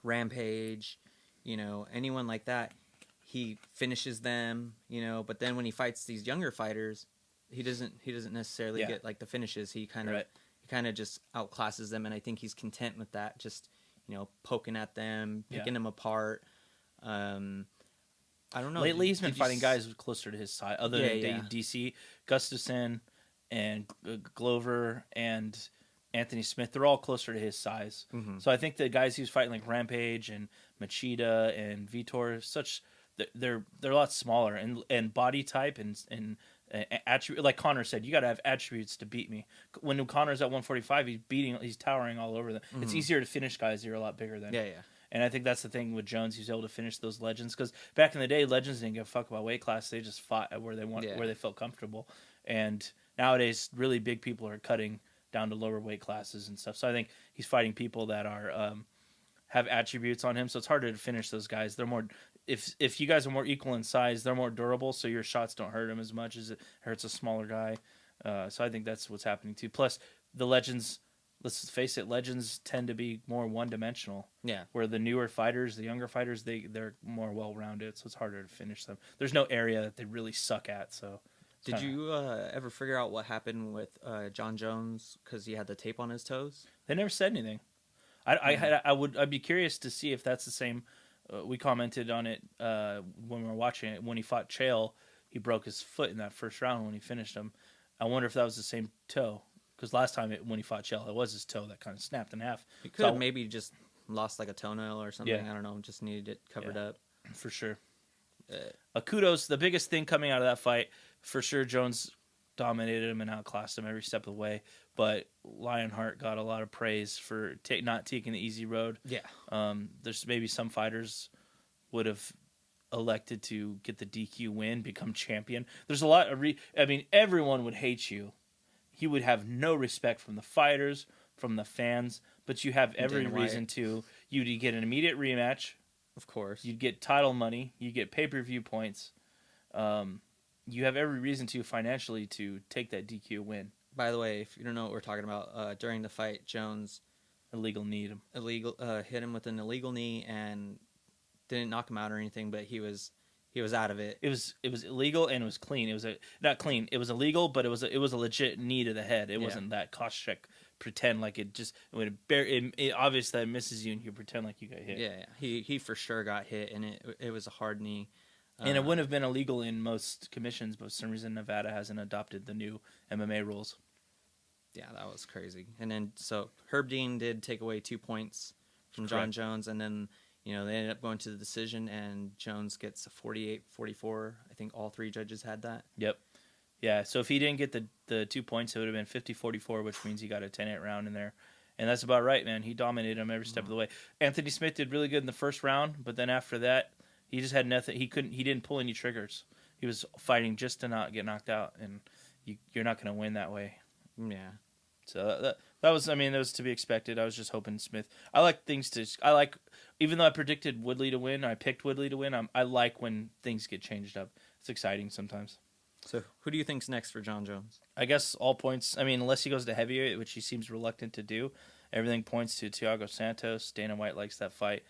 Rampage, anyone like that, he finishes them, but then when he fights these younger fighters, he doesn't necessarily get like the finishes. He kind of just outclasses them, and I think he's content with that, just poking at them, picking them apart. I don't know. Lately, he's been fighting guys closer to his side, other than DC, Gustafson, and Glover, and Anthony Smith. They're all closer to his size. Mm-hmm. So I think the guys he was fighting, like Rampage and Machida and Vitor, they're a lot smaller and body type and attribute. Like Connor said, you got to have attributes to beat me. When Connor's at 145, he's towering all over them. Mm-hmm. It's easier to finish guys you're a lot bigger than. Yeah. And I think that's the thing with Jones. He was able to finish those legends because back in the day, legends didn't give a fuck about weight class. They just fought where they felt comfortable. And nowadays, really big people are cutting down to lower weight classes and stuff. So I think he's fighting people that are have attributes on him. So it's harder to finish those guys. They're more if you guys are more equal in size, they're more durable. So your shots don't hurt him as much as it hurts a smaller guy. So I think that's what's happening too. Plus the legends. Let's face it, legends tend to be more one-dimensional. Yeah. Where the newer fighters, the younger fighters, they're more well-rounded, so it's harder to finish them. There's no area that they really suck at. So, did you ever figure out what happened with John Jones because he had the tape on his toes? They never said anything. I'd be curious to see if that's the same. We commented on it when we were watching it. When he fought Chael, he broke his foot in that first round when he finished him. I wonder if that was the same toe. Because last time when he fought Chael, it was his toe that kind of snapped in half. He could have maybe just lost like a toenail or something. Yeah. I don't know. Just needed it covered up. For sure. Kudos. The biggest thing coming out of that fight, for sure, Jones dominated him and outclassed him every step of the way. But Lionheart got a lot of praise for not taking the easy road. Yeah. There's maybe some fighters would have elected to get the DQ win, become champion. There's a lot of everyone would hate you. You would have no respect from the fighters, from the fans, but you have every reason to. You'd get an immediate rematch. Of course. You'd get title money. You get pay-per-view points. You have every reason to financially to take that DQ win. By the way, if you don't know what we're talking about, during the fight, Jones hit him with an illegal knee and didn't knock him out or anything, but he was out of it. It was illegal and it was clean. It was not clean. It was illegal, but it was a legit knee to the head. It wasn't that Koscheck pretend like it just it obvious that it misses you and you pretend like you got hit. Yeah. He for sure got hit and it was a hard knee. And it wouldn't have been illegal in most commissions, but for some reason Nevada hasn't adopted the new MMA rules. Yeah, that was crazy. And then so Herb Dean did take away 2 points from John Jones, and then they ended up going to the decision, and Jones gets a 48-44. I think all three judges had that. Yep. Yeah, so if he didn't get the 2 points, it would have been 50-44, which means he got a 10-8 round in there. And that's about right, man. He dominated him every step of the way. Anthony Smith did really good in the first round, but then after that, he just had nothing. He didn't pull any triggers. He was fighting just to not get knocked out, and you're not going to win that way. Yeah. So that was to be expected. I was just hoping Smith. Even though I predicted Woodley to win, I picked Woodley to win. I like when things get changed up. It's exciting sometimes. So who do you think's next for John Jones? I guess all points. Unless he goes to heavyweight, which he seems reluctant to do, everything points to Thiago Santos. Dana White likes that fight.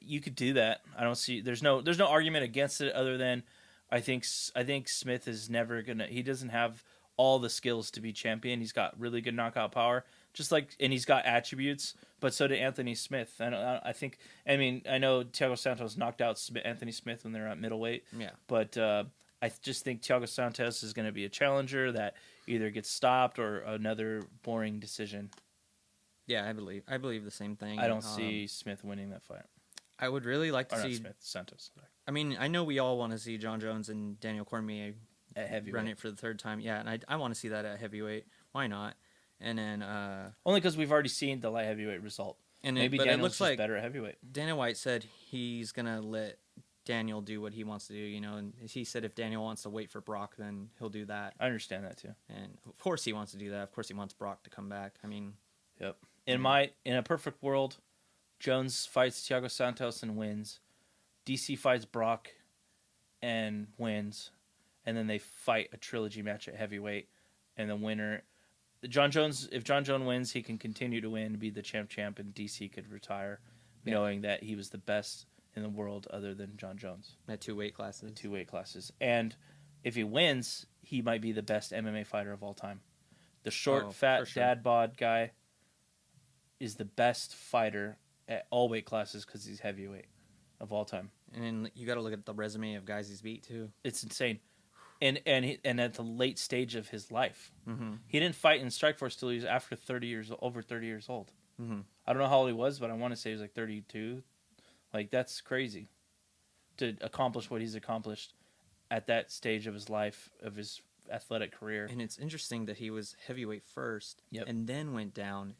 You could do that. I don't see. There's no argument against it other than I think Smith is never gonna. He doesn't have all the skills to be champion. He's got really good knockout power, and he's got attributes, but so did Anthony Smith. I know Thiago Santos knocked out Anthony Smith when they're at middleweight. Yeah. But I just think Thiago Santos is going to be a challenger that either gets stopped or another boring decision. Yeah, I believe the same thing. I don't see Smith winning that fight. I would really like to Or see not Smith, Santos. Sorry. I mean, I know we all want to see John Jones and Daniel Cormier At heavyweight. run it for the third time. Yeah, and I want to see that at heavyweight. Why not? And then Only because we've already seen the light heavyweight result. and Maybe but Daniel's it looks just like better at heavyweight. Dana White said he's gonna let Daniel do what he wants to do. You know, and he said if Daniel wants to wait for Brock, then he'll do that. I understand that too. And of course he wants to do that. Of course he wants Brock to come back. I mean, Yep. In a perfect world, Jones fights Thiago Santos and wins. DC fights Brock and wins, and then they fight a trilogy match at heavyweight, and the winner, if John Jones wins, he can continue to win, be the champ, and DC could retire, knowing that he was the best in the world other than John Jones. at 2 weight classes. 2 weight classes. And if he wins, he might be the best MMA fighter of all time. The short, fat, dad bod guy is the best fighter at all weight classes because he's heavyweight of all time. And you got to look at the resume of guys he's beat too. It's insane. And at the late stage of his life. Mm-hmm. He didn't fight in Strikeforce till he was over 30 years old. Mm-hmm. I don't know how old he was, but I want to say he was like 32. Like, that's crazy to accomplish what he's accomplished at that stage of his life, of his athletic career. And it's interesting that he was heavyweight first and then went down,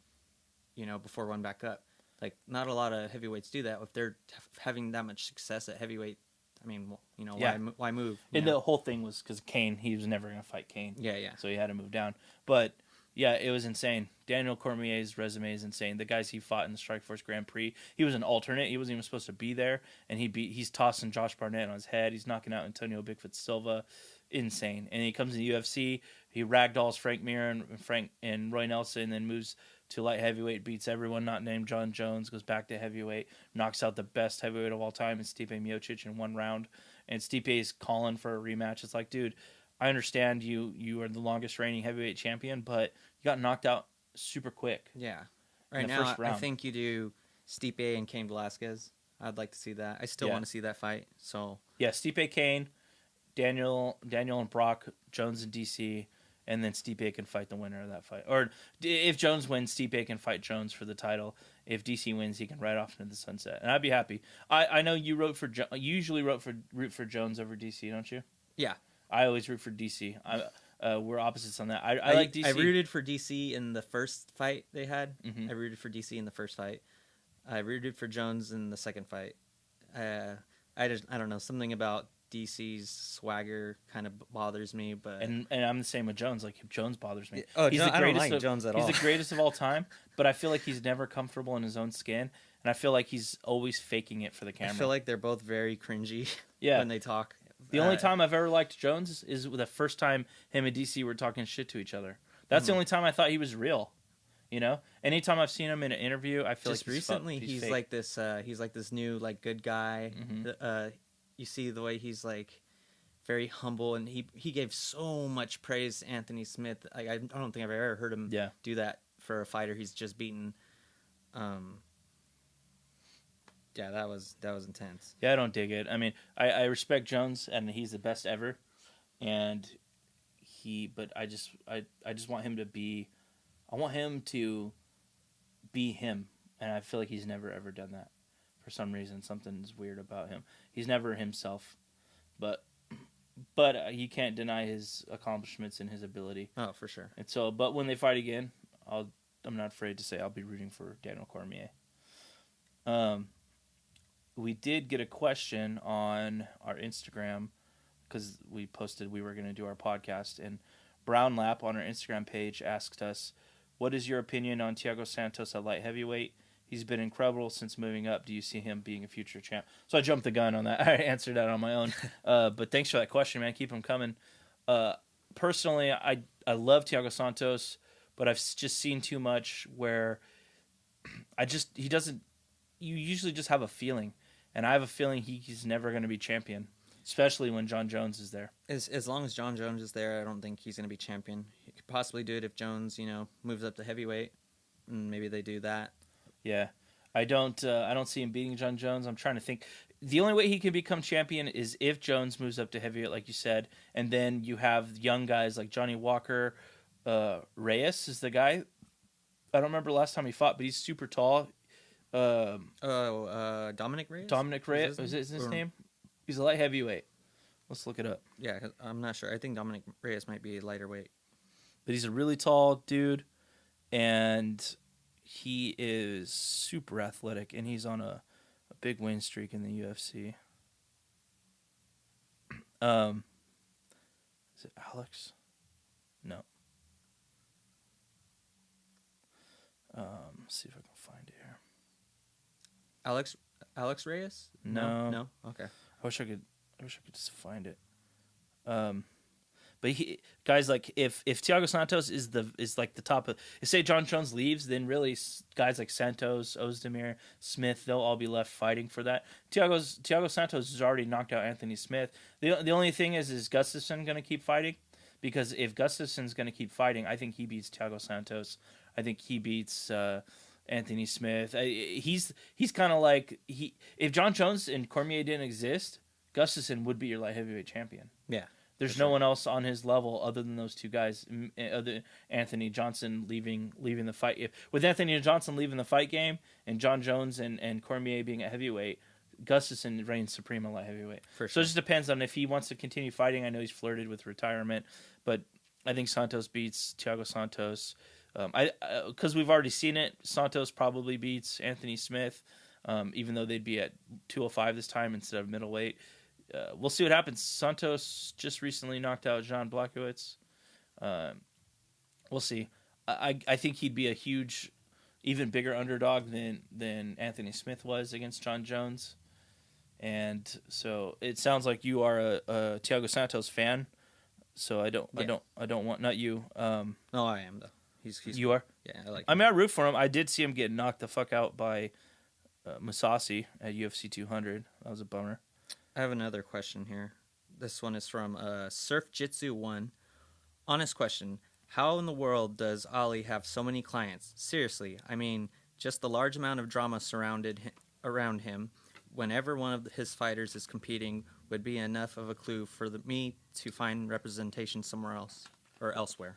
before going back up. Like, not a lot of heavyweights do that. If they're having that much success at heavyweight, I mean, why move? And the whole thing was because Kane, he was never going to fight Kane. Yeah. So he had to move down. But, yeah, it was insane. Daniel Cormier's resume is insane. The guys he fought in the Strikeforce Grand Prix, he was an alternate. He wasn't even supposed to be there. And he's tossing Josh Barnett on his head. He's knocking out Antonio Bigfoot Silva. Insane. And he comes in the UFC. He ragdolls Frank Mir and Roy Nelson, then moves to light heavyweight, beats everyone not named John Jones, goes back to heavyweight, knocks out the best heavyweight of all time, and Stipe Miocic in 1 round. And Stipe's calling for a rematch. It's like, dude, I understand you are the longest reigning heavyweight champion, but you got knocked out super quick. Yeah. Right now, I think you do Stipe and Cain Velasquez. I'd like to see that. I still want to see that fight. So yeah, Stipe, Cain, Daniel and Brock, Jones and DC, and then Stipe can fight the winner of that fight. Or if Jones wins, Stipe can fight Jones for the title. If DC wins, he can ride off into the sunset, and I'd be happy. I know you usually root for Jones over DC, don't you? Yeah, I always root for DC. We're opposites on that. I like DC. I rooted for DC in the first fight they had. Mm-hmm. I rooted for DC in the first fight. I rooted for Jones in the second fight. I don't know, something about DC's swagger kind of bothers me, but and I'm the same with Jones. Like, Jones bothers me. I don't like Jones at all. He's the greatest of all time, but I feel like he's never comfortable in his own skin, and I feel like he's always faking it for the camera. I feel like they're both very cringy when they talk. The only time I've ever liked Jones is the first time him and DC were talking shit to each other. That's the only time I thought he was real. Anytime I've seen him in an interview, I feel just like recently he's fake. Like this. He's like this new good guy. Mm-hmm. You see the way he's like very humble, and he gave so much praise to Anthony Smith. I don't think I've ever heard him do that for a fighter he's just beaten. Yeah, that was intense. Yeah, I don't dig it. I mean, I respect Jones, and he's the best ever, but I just want him to be. I want him to be him, and I feel like he's never ever done that. For some reason, something's weird about him. He's never himself, but you can't deny his accomplishments and his ability. Oh, for sure. And so, but when they fight again, I'm not afraid to say I'll be rooting for Daniel Cormier. We did get a question on our Instagram because we posted we were going to do our podcast, and Brown Lap on our Instagram page asked us, "What is your opinion on Thiago Santos at light heavyweight? He's been incredible since moving up. Do you see him being a future champ?" So I jumped the gun on that. I answered that on my own. But thanks for that question, man. Keep them coming. Personally, I love Thiago Santos, but I've just seen too much where he doesn't. You usually just have a feeling, and I have a feeling he's never going to be champion, especially when John Jones is there. As long as John Jones is there, I don't think he's going to be champion. He could possibly do it if Jones, moves up to heavyweight, and maybe they do that. Yeah, I don't see him beating John Jones. I'm trying to think. The only way he can become champion is if Jones moves up to heavyweight, like you said, and then you have young guys like Johnny Walker. Reyes is the guy. I don't remember the last time he fought, but he's super tall. Dominic Reyes. Dominic Reyes is his name? He's a light heavyweight. Let's look it up. Yeah, 'cause I'm not sure. I think Dominic Reyes might be lighter weight. But he's a really tall dude, and he is super athletic, and he's on a big win streak in the UFC. Is it Alex? No. Let's see if I can find it here. Alex Reyes? No. No. Okay. I wish I could just find it. But guys like if Thiago Santos is like the top of, say John Jones leaves, then really guys like Santos, Ozdemir, Smith, they'll all be left fighting for that. Thiago Santos has already knocked out Anthony Smith. The only thing is Gustafsson going to keep fighting? Because if Gustafsson's going to keep fighting, I think he beats Thiago Santos. I think he beats Anthony Smith. He's kind of like if John Jones and Cormier didn't exist, Gustafsson would be your light heavyweight champion. Yeah. There's no one else on his level other than those two guys. Other Anthony Johnson leaving the fight. With Anthony Johnson leaving the fight game and John Jones and Cormier being a heavyweight, Gustafsson reigns supreme at light heavyweight. For sure. So it just depends on if he wants to continue fighting. I know he's flirted with retirement, but I think Santos beats Thiago Santos. Because we've already seen it, Santos probably beats Anthony Smith, even though they'd be at 205 this time instead of middleweight. We'll see what happens. Santos just recently knocked out Jan Blachowicz. We'll see. I think he'd be a huge, even bigger underdog than Anthony Smith was against John Jones. And so it sounds like you are a Thiago Santos fan. So I don't want, not you. No, I am though. He's you are? Yeah, I like him. I mean, I root for him. I did see him get knocked the fuck out by Masasi at UFC 200. That was a bummer. I have another question here. This one is from Surf Jitsu 1. Honest question. How in the world does Ali have so many clients? Seriously, I mean, just the large amount of drama around him whenever one of his fighters is competing would be enough of a clue for me to find representation somewhere else or elsewhere.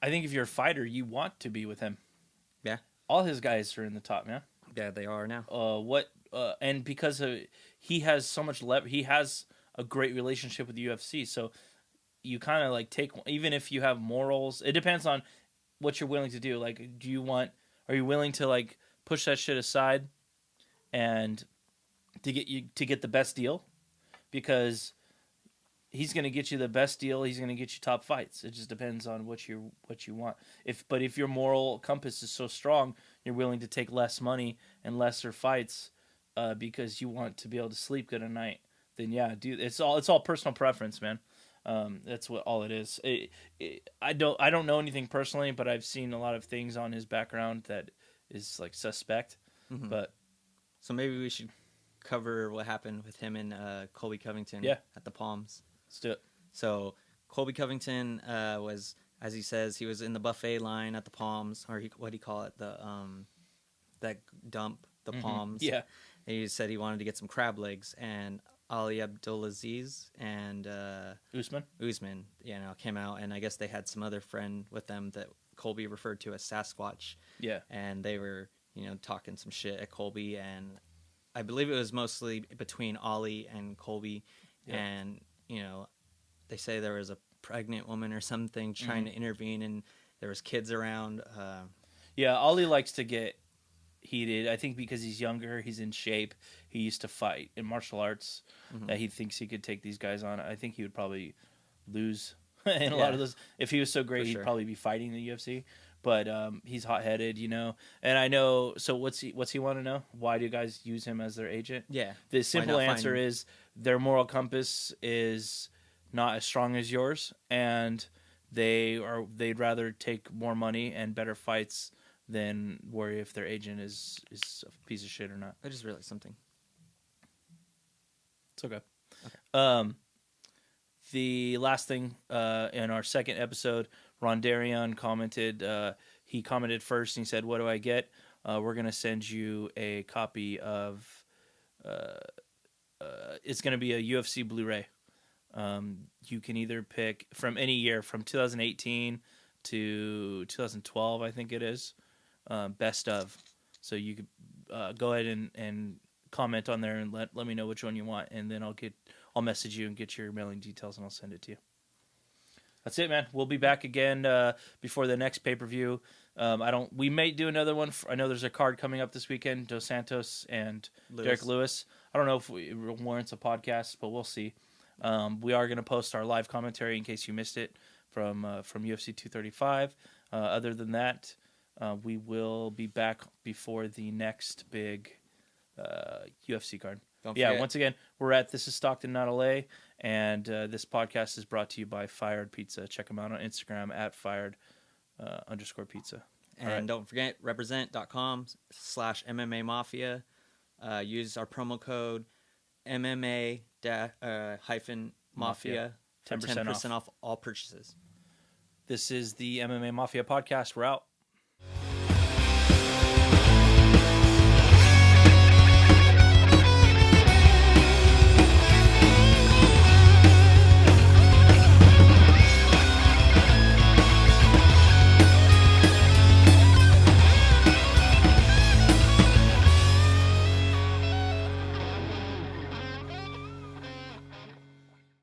I think if you're a fighter, you want to be with him. Yeah. All his guys are in the top, man. Yeah, they are now. And because he has so much he has a great relationship with the UFC, so you kind of like take, even if you have morals, it depends on what you're willing to do. Like, are you willing to like push that shit aside and to get the best deal? Because he's going to get you the best deal. He's going to get you top fights. It just depends on what you want. But if your moral compass is so strong, you're willing to take less money and lesser fights because you want to be able to sleep good at night, then yeah, dude, it's all personal preference, man. That's what all it is. I don't know anything personally, but I've seen a lot of things on his background that is like suspect. Mm-hmm. But so maybe we should cover what happened with him and Colby Covington at the Palms. Let's do it. So Colby Covington was, as he says, he was in the buffet line at the Palms, or what do you call it? The that dump, the mm-hmm. Palms. Yeah. And he said he wanted to get some crab legs, and Ali Abdulaziz and Usman, came out, and I guess they had some other friend with them that Colby referred to as Sasquatch. Yeah. And they were, talking some shit at Colby, and I believe it was mostly between Ali and Colby, and they say there was a pregnant woman or something trying to intervene, and there was kids around. Yeah, Ali likes to get heated. I think because he's younger, he's in shape. He used to fight in martial arts. Mm-hmm. That he thinks he could take these guys on. I think he would probably lose in a lot of those. If he was so great, he'd probably be fighting the UFC. But he's hot-headed, And I know. So what's he want to know? Why do guys use him as their agent? Yeah. The simple answer is their moral compass is not as strong as yours, and they'd rather take more money and better fights than worry if their agent is a piece of shit or not. I just realized something. It's okay. The last thing in our second episode, Rondarion commented. He commented first, and he said, "What do I get? We're gonna send you a copy of. It's gonna be a UFC Blu-ray. You can either pick from any year, from 2018 to 2012, I think it is. Best of. So you could go ahead and comment on there and let me know which one you want, and then I'll message you and get your mailing details, and I'll send it to you. That's it, man. We'll be back again before the next pay-per-view. We may do another one. I know there's a card coming up this weekend, Dos Santos and Derek Lewis. I don't know if it warrants a podcast, but we'll see. We are going to post our live commentary in case you missed it from UFC 235. Other than that, we will be back before the next big UFC card. Once again, this is Stockton, not LA, and this podcast is brought to you by Fired Pizza. Check them out on Instagram at @fired_pizza. And don't forget, represent.com/MMA Mafia. Use our promo code MMA-Mafia for 10% off all purchases. This is the MMA Mafia podcast. We're out.